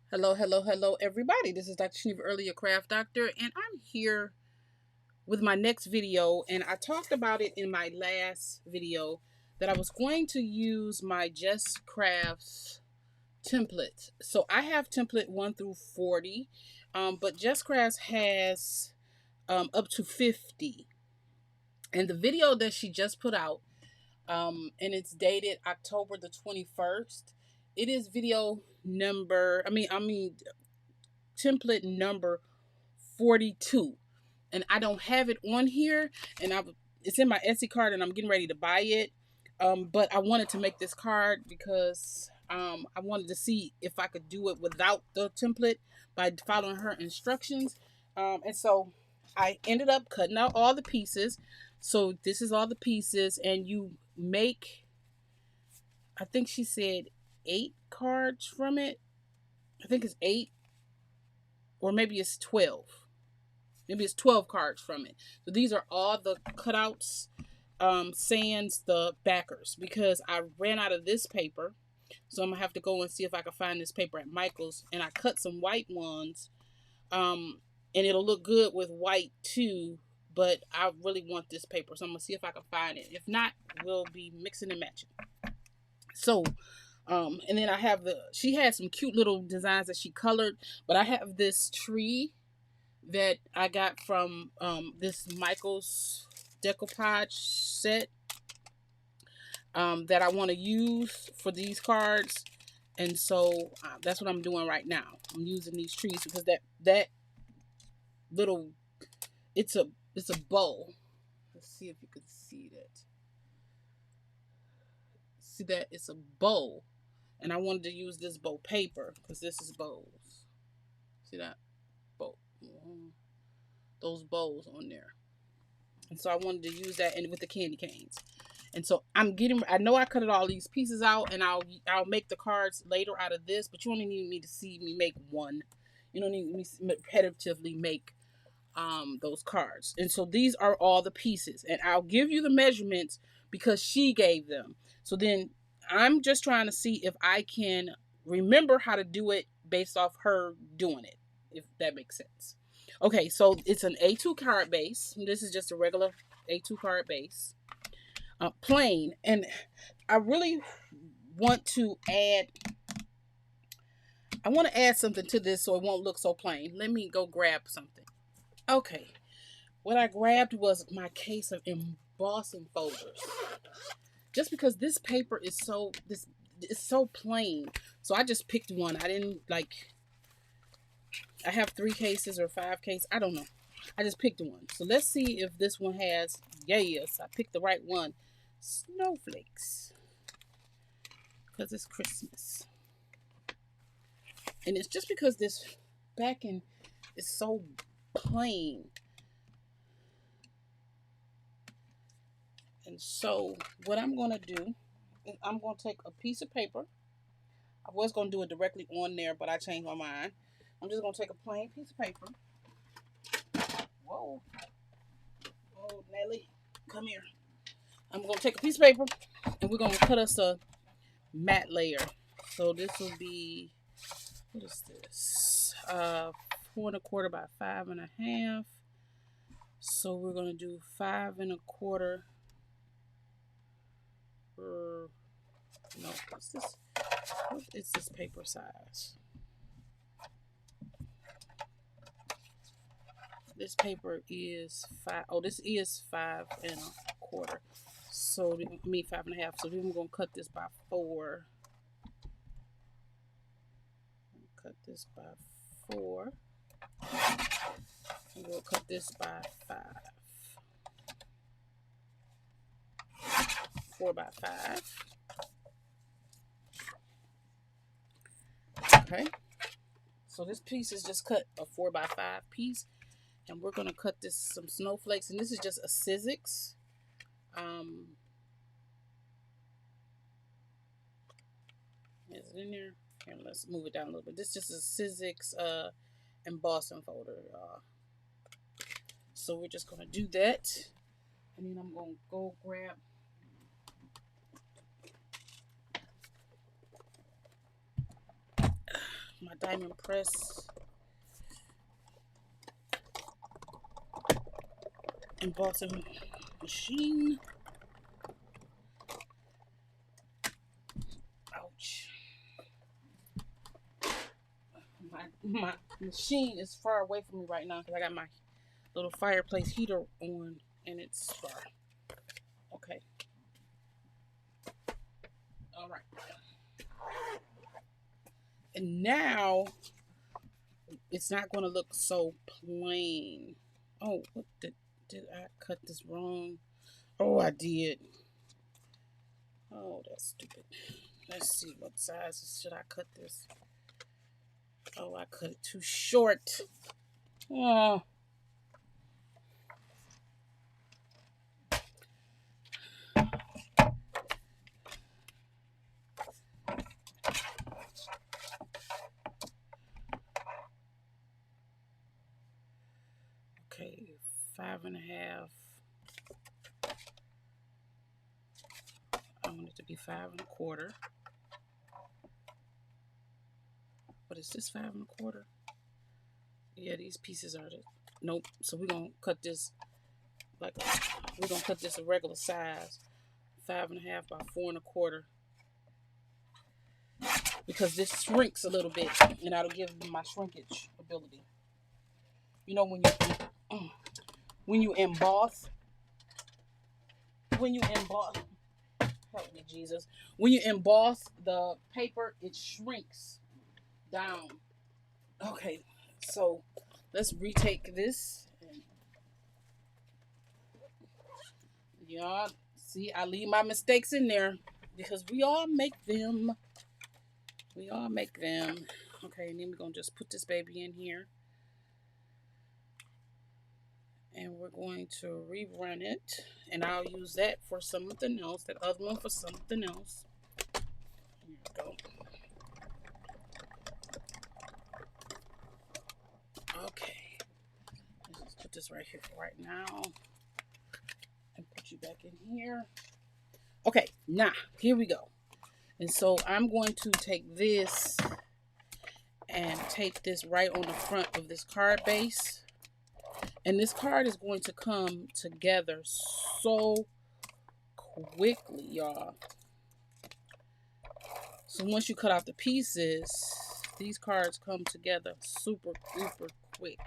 Hello, everybody. This is Dr. Shaniva Early, your craft doctor, and I'm here with my next video. And I talked about it in my last video that I was going to use my JESS Crafts template. So I have template 1 through 40, but JESS Crafts has up to 50. And the video that she just put out, and it's dated October the 21st. It is video number, template number 42, and I don't have it on here, and it's in my Etsy card and I'm getting ready to buy it. But I wanted to make this card because I wanted to see if I could do it without the template by following her instructions. And so I ended up cutting out all the pieces. So this is all the pieces, and you make, I think she said 8 cards from it. I think it's 8, or maybe it's 12. Maybe it's 12 cards from it. So these are all the cutouts, sans the backers, because I ran out of this paper. So I'm gonna have to go and see if I can find this paper at Michael's. And I cut some white ones, and it'll look good with white too. But I really want this paper, so I'm gonna see if I can find it. If not, we'll be mixing and matching. So, and then I have she had some cute little designs that she colored, but I have this tree that I got from this Michael's decoupage set, that I want to use for these cards. And so that's what I'm doing right now. I'm using these trees because that little, it's a bow. Let's see if you can see that. See that? It's a bow. And I wanted to use this bow paper because this is bows. See that? Bow. Those bows on there. And so I wanted to use that with the candy canes. And so I know I cut all these pieces out, and I'll make the cards later out of this, but you only need me to see me make one. You don't need me to repetitively make those cards. And so these are all the pieces, and I'll give you the measurements because she gave them. So then I'm just trying to see if I can remember how to do it based off her doing it, if that makes sense. Okay, so it's an A2 card base. This is just a regular A2 card base, plain. And I really want to add something to this so it won't look so plain. Let me go grab something. Okay, what I grabbed was my case of embossing folders. Just because this paper is it's so plain, so I just picked one. I didn't I have 3 cases or 5 cases. I don't know. I just picked one. So let's see if this one has, yes, I picked the right one. Snowflakes. Because it's Christmas. And it's just because this backing is so plain. And so what I'm going to do is I'm going to take a piece of paper. I was going to do it directly on there, but I changed my mind. I'm just going to take a plain piece of paper. Whoa. Oh, Nelly, come here. I'm going to take a piece of paper, and we're going to cut us a matte layer. So this will be, what is this? 4 1/4 by 5 1/2. So we're going to do 5 1/4. No, what's this? What is this paper size? This paper is 5. Oh, this is 5 1/4. So, 5 1/2. So then we're going to cut this by 4. Cut this by 4. And we'll cut this by 5. 4 by 5. Okay. So this piece is just cut a 4 by 5 piece. And we're going to cut this some snowflakes. And this is just a Sizzix. Is it in there? Here, let's move it down a little bit. This is just a Sizzix embossing folder. So we're just going to do that. And then I'm going to go grab my diamond press. Embossing machine. Ouch. My machine is far away from me right now because I got my little fireplace heater on and it's far. Okay. All right. And now it's not going to look so plain. Oh, what did I cut this wrong? Oh, I did. Oh, that's stupid. Let's see, what size should I cut this? Oh, I cut it too short. Oh. Okay, 5.5. I want it to be 5.25. What is this, 5.25? Yeah, these pieces are the, nope. So we're gonna cut this a regular size, 5.5 by 4.25, because this shrinks a little bit, and that'll give my shrinkage ability. You know, when you emboss, help me Jesus, when you emboss the paper, it shrinks down. Okay, so let's retake this. Y'all see, I leave my mistakes in there because we all make them. We all make them. Okay, and then we're gonna just put this baby in here. And we're going to rerun it. And I'll use that for something else. That other one for something else. Here we go. Okay. Let's put this right here for right now. And put you back in here. Okay, now, here we go. And so I'm going to take this and take this right on the front of this card base. And this card is going to come together so quickly, y'all. So once you cut out the pieces, these cards come together super, super quick.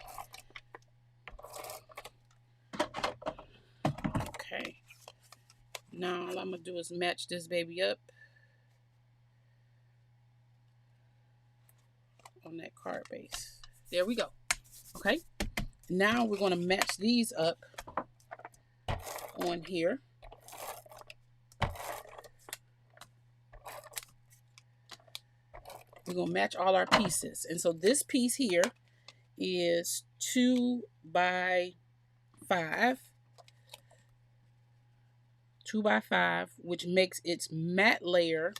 Okay. Now all I'm going to do is match this baby up on that card base. There we go. Okay. Now we're going to match these up on here. We're going to match all our pieces. And so this piece here is 2 by 5. 2 by 5, which makes its matte layer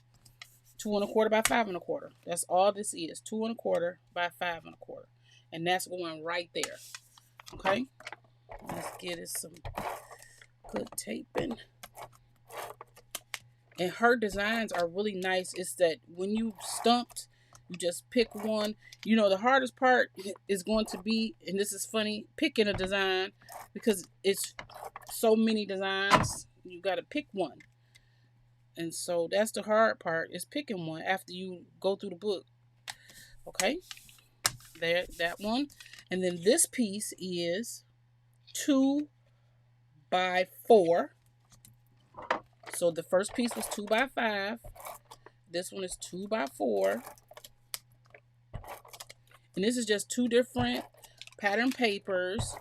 2.25 by 5.25. That's all this is. 2.25 by 5.25. And that's going right there. Okay, let's get it some good taping. And her designs are really nice. It's that when you stumped, you just pick one. You know, the hardest part is going to be, and this is funny, picking a design, because it's so many designs. You got to pick one. And so that's the hard part, is picking one after you go through the book. Okay, there, that one. And then this piece is 2 by 4. So the first piece was 2 by 5. This one is 2 by 4. And this is just 2 different pattern papers.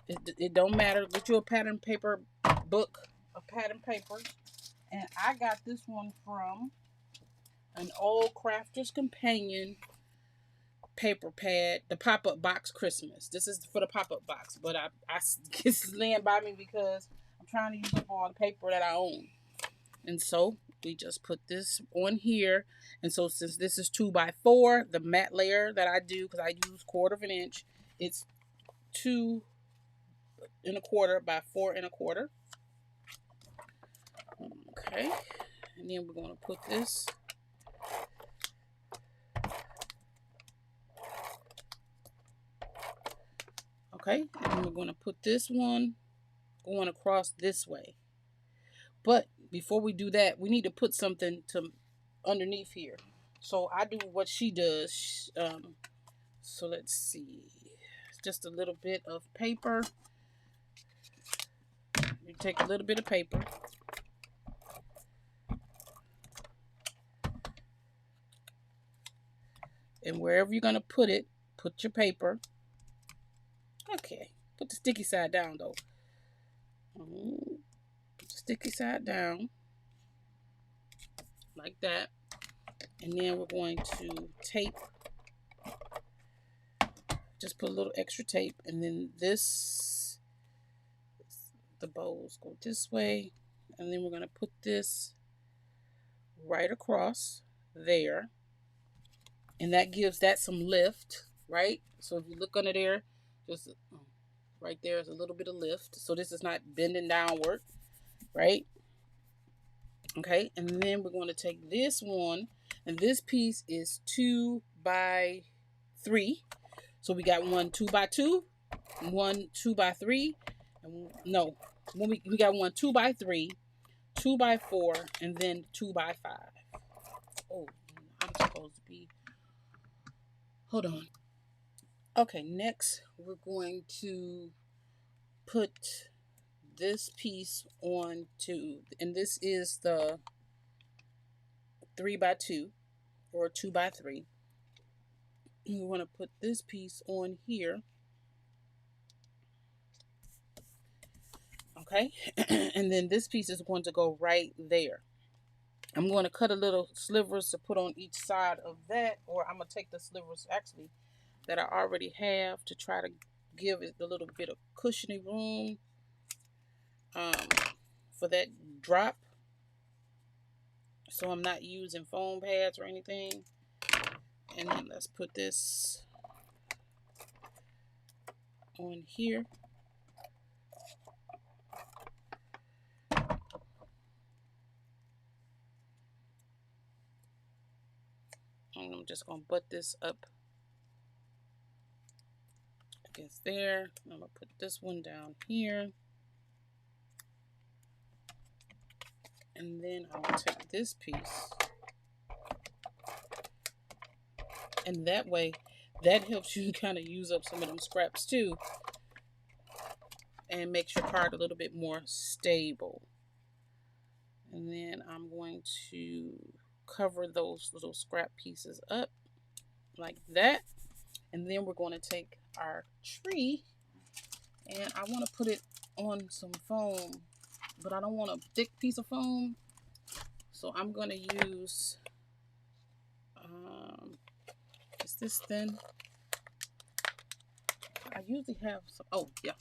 It don't matter. Get you a pattern paper book of pattern papers. And I got this one from an old Crafter's Companion paper pad, the pop-up box Christmas. This is for the pop-up box, but I it's laying by me because I'm trying to use up all the paper that I own. And so we just put this on here. And so since this is 2 by 4, the matte layer that I do, because I use 1/4 inch, it's 2.25 by 4.25. Okay, and then we're going to put this Okay, and we're going to put this one going across this way. But before we do that, we need to put something to underneath here. So I do what she does. So let's see, just a little bit of paper. You take a little bit of paper. And wherever you're going to put it, put your paper. Okay, put the sticky side down though. Put the sticky side down. Like that. And then we're going to tape. Just put a little extra tape. And then this, the bows go this way. And then we're going to put this right across there. And that gives that some lift, right? So if you look under there, just right there is a little bit of lift. So this is not bending downward, right? Okay, and then we're going to take this one, and this piece is 2 by 3. So we got one 2 by 2, one 2 by 3, and no, we got one 2 by 3, 2 by 4, and then 2 by 5. Oh, I'm supposed to be. Hold on. Okay, next we're going to put this piece on to, and this is the 3 by 2 or 2 by 3. We want to put this piece on here. Okay, and then this piece is going to go right there. I'm going to cut a little slivers to put on each side of that, or I'm going to take the slivers actually that I already have to try to give it a little bit of cushiony room for that drop. So I'm not using foam pads or anything. And then let's put this on here. And I'm just going to butt this up against there. I'm going to put this one down here. And then I'll take this piece. And that way, that helps you kind of use up some of them scraps too. And makes your card a little bit more stable. And then I'm going to cover those little scrap pieces up like that. And then we're going to take our tree, and I want to put it on some foam, but I don't want a thick piece of foam. So I'm going to use, is this thin? I usually have some, oh yeah,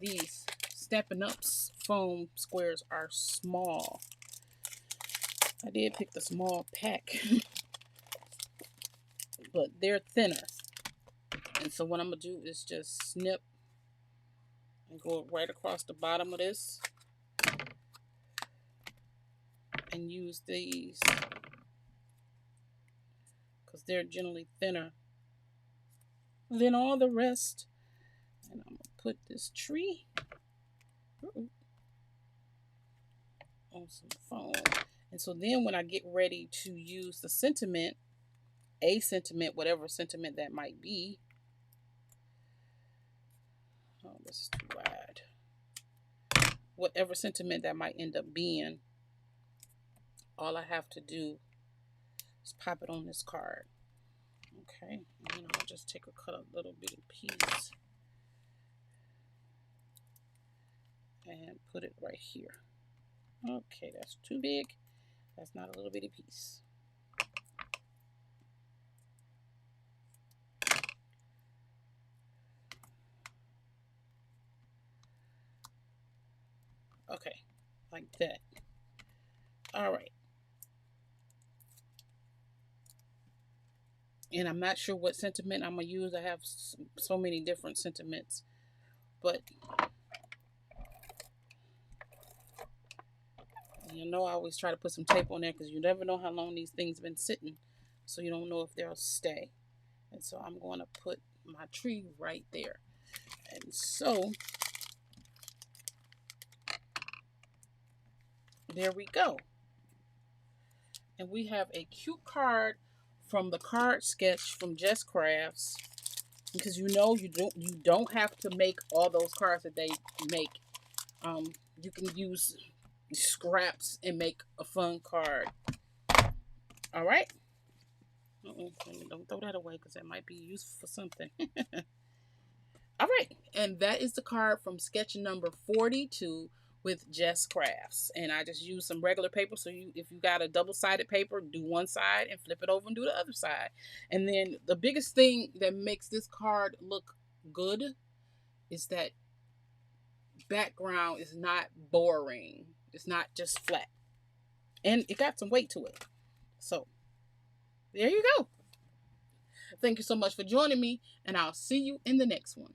these Stampin' Up's foam squares are small. I did pick the small pack, but they're thinner. And so what I'm going to do is just snip and go right across the bottom of this and use these because they're generally thinner than all the rest. And I'm going to put this tree on some foam. And so then when I get ready to use the sentiment, whatever sentiment that might be. Oh, this is too wide. Whatever sentiment that might end up being, all I have to do is pop it on this card. Okay, and then I'll just cut a little bitty piece and put it right here. Okay, that's too big. That's not a little bitty piece. Okay, like that. All right. And I'm not sure what sentiment I'm going to use. I have so many different sentiments. But, you know, I always try to put some tape on there because you never know how long these things have been sitting. So you don't know if they'll stay. And so I'm going to put my tree right there. And so there we go. And we have a cute card from the card sketch from JESS Crafts, because you don't have to make all those cards that they make. You can use scraps and make a fun card. All right. Don't throw that away because that might be useful for something. All right, and that is the card from sketch number 42 with JESS Crafts. And I just used some regular paper. So if you got a double-sided paper, do one side and flip it over and do the other side. And then the biggest thing that makes this card look good is that background is not boring. It's not just flat. And it got some weight to it. So there you go. Thank you so much for joining me, and I'll see you in the next one.